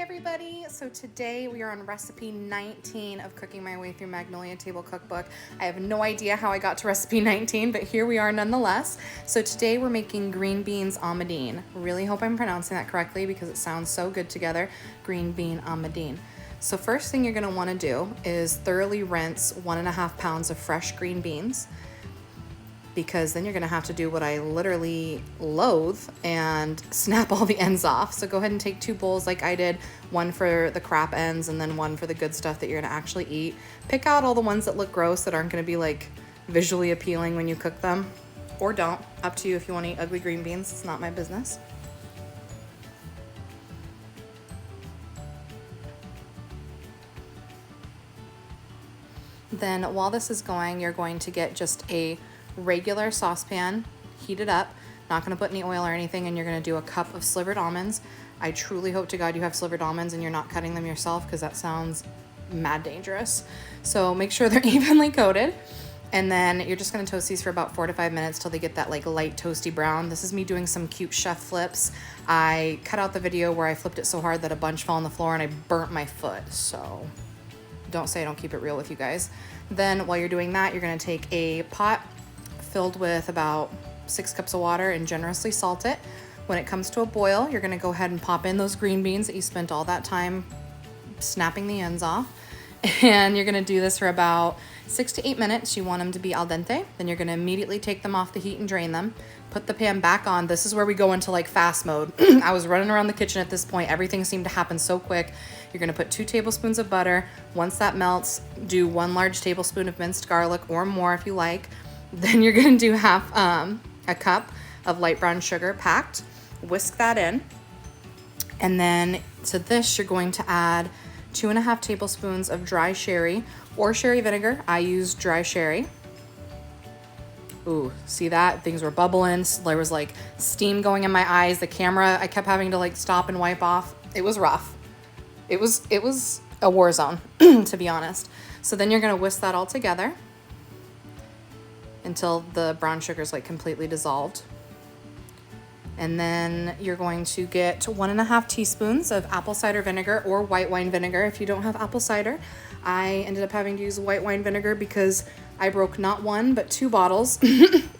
everybody, so today we are on recipe 19 of cooking my way through Magnolia Table Cookbook. I have no idea how I got to recipe 19, but here we are nonetheless. So today we're making green beans amandine. Really hope I'm pronouncing that correctly because it sounds so good together. Green bean amandine. So first thing you're going to want to do is thoroughly rinse 1.5 pounds of fresh green beans, because then you're gonna have to do what I literally loathe and snap all the ends off. So go ahead and take 2 bowls like I did, one for the crap ends and then one for the good stuff that you're gonna actually eat. Pick out all the ones that look gross, that aren't gonna be like visually appealing when you cook them, or don't. Up to you if you wanna eat ugly green beans, it's not my business. Then while this is going, you're going to get just a regular saucepan, heat it up, not going to put any oil or anything, and you're going to do a cup of slivered almonds. I truly hope to God you have slivered almonds and you're not cutting them yourself, because that sounds mad dangerous. So make sure they're evenly coated, and then you're just going to toast these for about 4 to 5 minutes till they get that like light toasty brown. This is me doing some cute chef flips. I cut out the video where I flipped it so hard that a bunch fell on the floor and I burnt my foot, so don't say I don't keep it real with you guys. Then while you're doing that, you're going to take a pot filled with about 6 cups of water and generously salt it. When it comes to a boil, you're going to go ahead and pop in those green beans that you spent all that time snapping the ends off. And you're going to do this for about 6 to 8 minutes. You want them to be al dente. Then you're going to immediately take them off the heat and drain them. Put the pan back on. This is where we go into like fast mode. I was running around the kitchen at this point. Everything seemed to happen so quick. You're going to put 2 tablespoons of butter. Once that melts, do 1 large tablespoon of minced garlic, or more if you like. Then you're going to do half a cup of light brown sugar packed. Whisk that in. And then to this, you're going to add 2.5 tablespoons of dry sherry or sherry vinegar. I use dry sherry. Ooh, see that? Things were bubbling. There was like steam going in my eyes. The camera, I kept having to like stop and wipe off. It was rough. It was a war zone, to be honest. So then you're going to whisk that all together until the brown sugar is like completely dissolved. And then you're going to get 1.5 teaspoons of apple cider vinegar or white wine vinegar if you don't have apple cider. I ended up having to use white wine vinegar because I broke not 1 but 2 bottles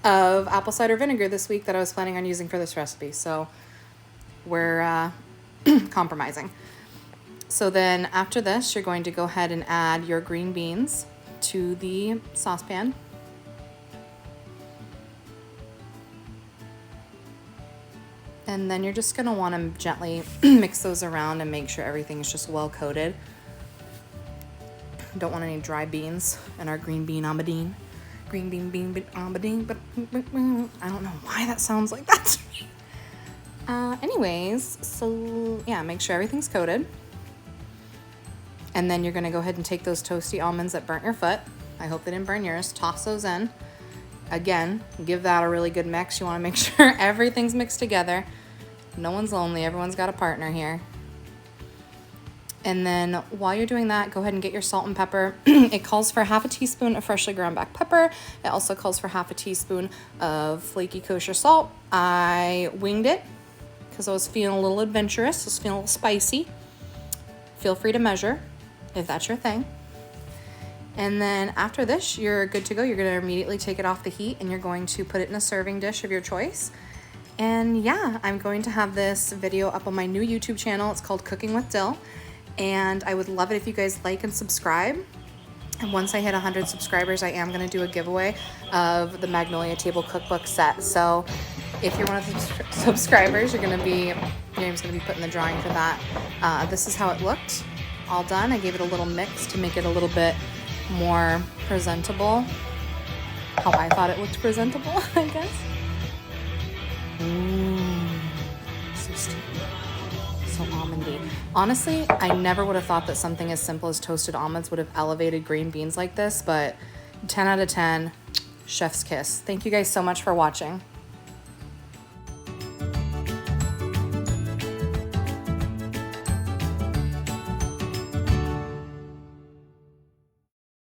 of apple cider vinegar this week that I was planning on using for this recipe. So we're compromising. So then after this, you're going to go ahead and add your green beans to the saucepan. And then you're just going to want to gently mix those around and make sure everything's just well coated. Don't want any dry beans in our green bean amandine. Green bean amandine, but I don't know why that sounds like that to me. Anyways, so yeah, make sure everything's coated. And then you're going to go ahead and take those toasty almonds that burnt your foot. I hope they didn't burn yours. Toss those in. Again, give that a really good mix. You want to make sure everything's mixed together. No one's lonely. Everyone's got a partner here. And then while you're doing that, go ahead and get your salt and pepper. It calls for 1/2 teaspoon of freshly ground black pepper. It also calls for 1/2 teaspoon of flaky kosher salt. I winged it because I was feeling a little adventurous. I was feeling a little spicy. Feel free to measure if that's your thing. And then after this, you're good to go. You're going to immediately take it off the heat and you're going to put it in a serving dish of your choice. And yeah, I'm going to have this video up on my new YouTube channel. It's called Cooking with Dill. And I would love it if you guys like and subscribe. And once I hit 100 subscribers, I am going to do a giveaway of the Magnolia Table Cookbook set. So if you're one of the subscribers, your name's going to be put in the drawing for that. This is how it looked. All done. I gave it a little mix to make it a little bit more presentable, how I thought it looked presentable, I guess. So steamy, so almondy. Honestly, I never would have thought that something as simple as toasted almonds would have elevated green beans like this, but 10 out of 10, chef's kiss. Thank you guys so much for watching.